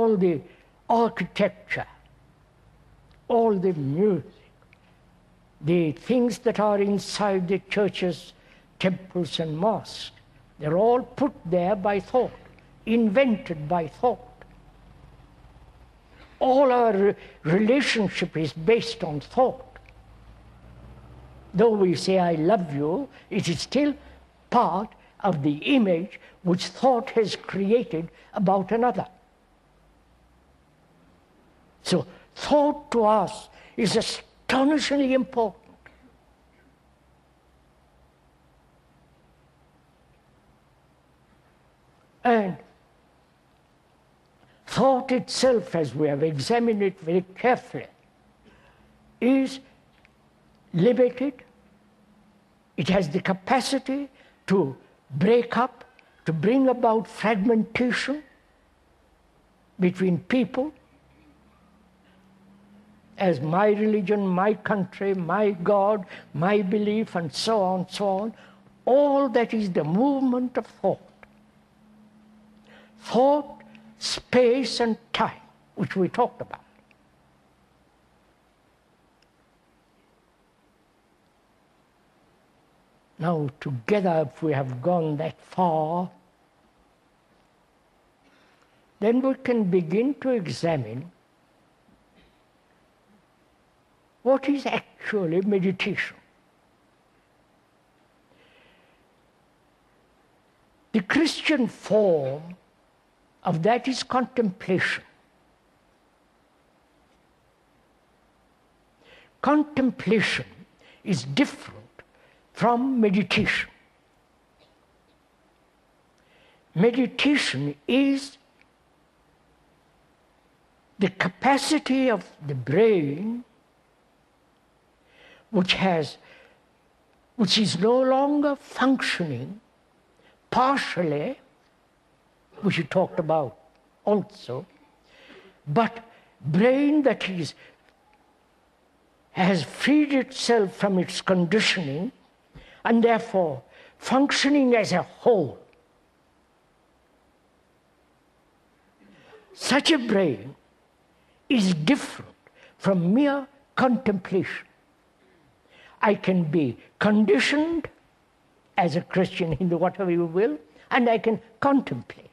all the architecture, all the music, the things that are inside the churches, temples and mosques, they're all put there by thought, invented by thought. All our relationship is based on thought. Though we say, I love you, it is still part of the image which thought has created about another. So thought to us is astonishingly important. And thought itself, as we have examined it very carefully, is limited. It has the capacity to break up, to bring about fragmentation between people, as my religion, my country, my God, my belief, and so on, so on. All that is the movement of thought. Thought, space, and time, which we talked about. Now, together, if we have gone that far, then we can begin to examine what is actually meditation. The Christian form of that is contemplation. Contemplation is different from meditation. Meditation is the capacity of the brain which is no longer functioning partially, which you talked about also, but brain that has freed itself from its conditioning and therefore functioning as a whole. Such a brain is different from mere contemplation. I can be conditioned as a Christian, Hindu, whatever you will, and I can contemplate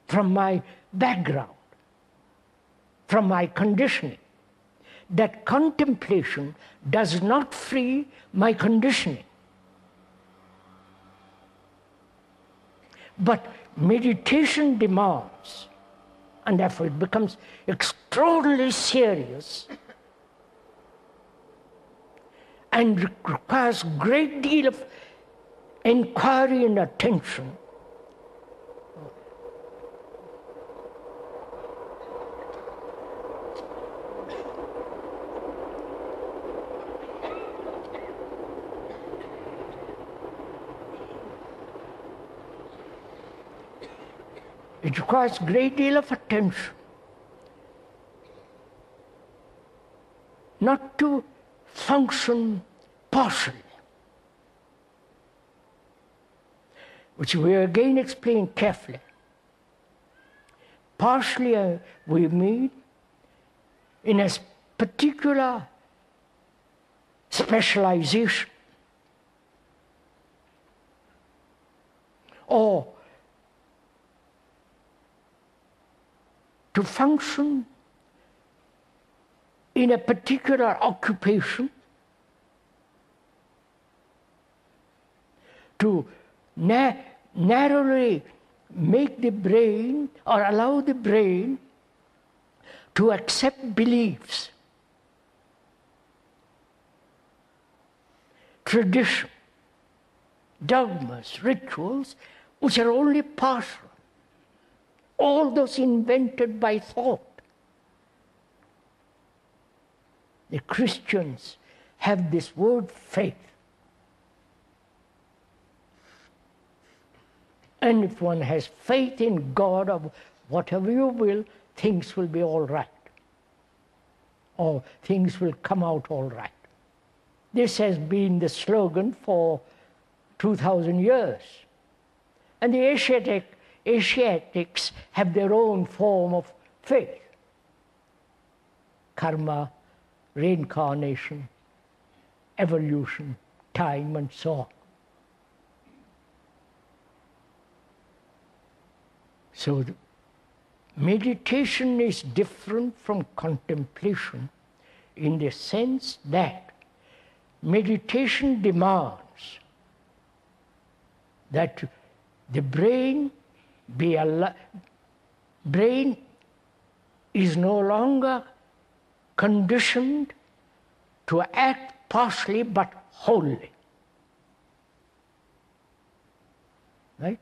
from my background, from my conditioning. That contemplation does not free my conditioning. But meditation demands, and therefore it becomes extraordinarily serious and requires a great deal of inquiry and attention. It requires a great deal of attention. Not to function partially, which we again explain carefully. Partially we mean in a particular specialization, or to function in a particular occupation, to narrowly make the brain or allow the brain to accept beliefs, tradition, dogmas, rituals, which are only partial, all those invented by thought. The Christians have this word faith. And if one has faith in God, or whatever you will, things will be all right. Or things will come out all right. This has been the slogan for 2,000 years. And the Asiatic Asiatics have their own form of faith. Karma, reincarnation, evolution, time, and so on. So meditation is different from contemplation in the sense that meditation demands that the brain is no longer conditioned to act partially but wholly. Right?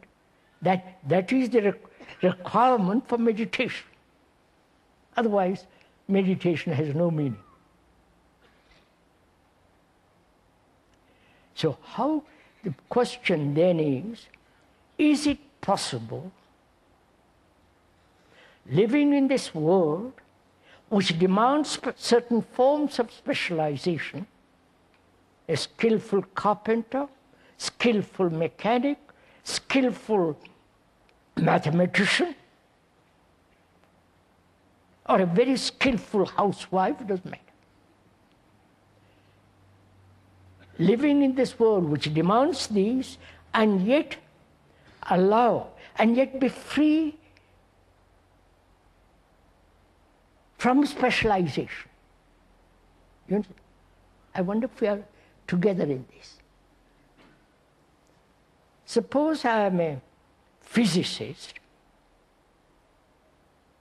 That is the requirement for meditation. Otherwise, meditation has no meaning. So how the question then is it possible, living in this world which demands certain forms of specialization, a skillful carpenter, skillful mechanic, skillful mathematician, or a very skillful housewife, it doesn't matter. Living in this world which demands these, and yet be free from specialization. You know, I wonder if we are together in this. Suppose I am a physicist,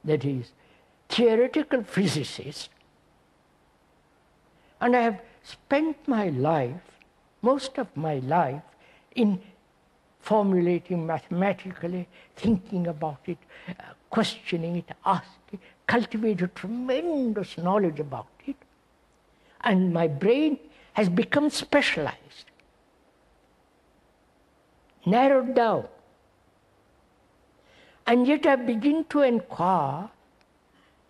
that is, theoretical physicist, and I have spent my life, most of my life, in formulating mathematically, thinking about it, questioning it, asking, cultivated tremendous knowledge about it, and my brain has become specialized, narrowed down. And yet I begin to inquire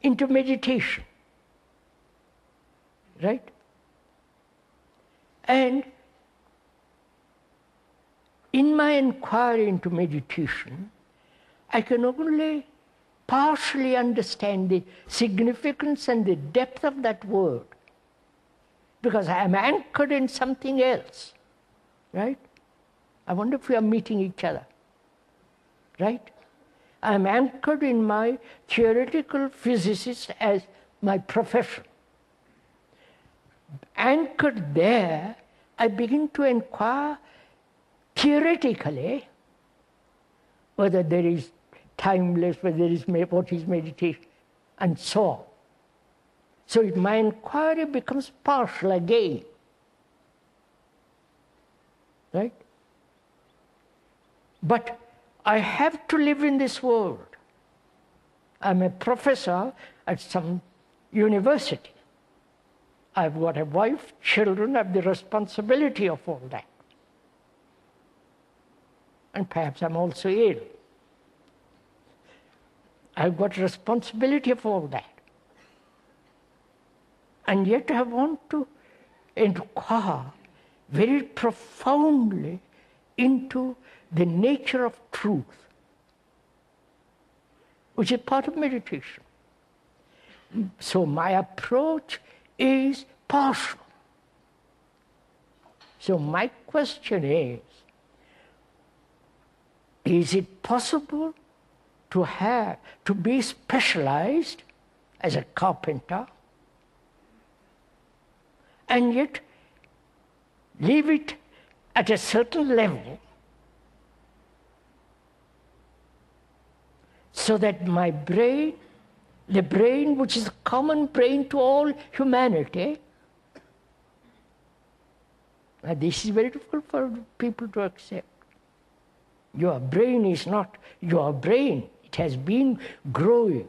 into meditation, right? And in my inquiry into meditation, I can only partially understand the significance and the depth of that word, because I am anchored in something else, right? I wonder if we are meeting each other, right? I am anchored in my theoretical physicist as my profession. Anchored there, I begin to inquire theoretically whether there is timeless, whether there is what is meditation, and so on. So my inquiry becomes partial again, right? But I have to live in this world. I'm a professor at some university. I've got a wife, children, I have the responsibility of all that. And perhaps I'm also ill. I've got responsibility for all that. And yet I want to inquire very profoundly into the nature of truth, which is part of meditation. So my approach is partial. So my question is it possible to be specialized as a carpenter and yet leave it at a certain level so that my brain, the brain which is a common brain to all humanity, and this is very difficult for people to accept. Your brain is not your brain. It has been growing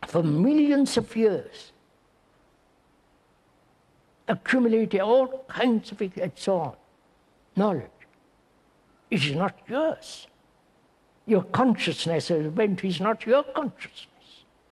for millions of years, accumulating all kinds of and so on, knowledge. It is not yours. Your consciousness event is not your consciousness.